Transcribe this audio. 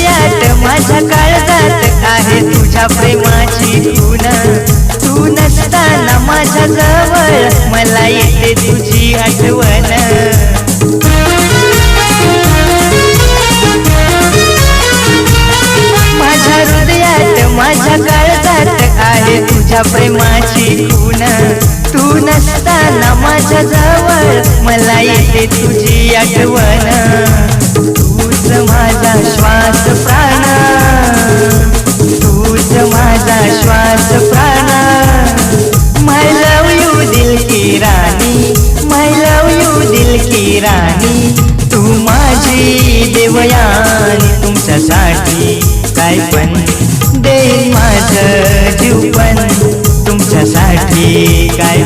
हृदयात माझ्या काळजात आहे तुझ्या प्रेमाची खूण तू नसताना माझ्या जवळ मला येते तुझी आठवण माझ्या हृदयात माझ्या काळजात आहे तुझ्या प्रेमाची खूण तू नसताना माझ्या जवळ मला येते तुझी आठवण तूच माझा श्वास प्राण तूच माझा श्वास प्राण माय लव यू दिल की राणी माय लव यू दिल की राणी तू माझी देवयानी तुमच्यासाठी काय पण देईन माझं जीव पण तुमच्यासाठी काय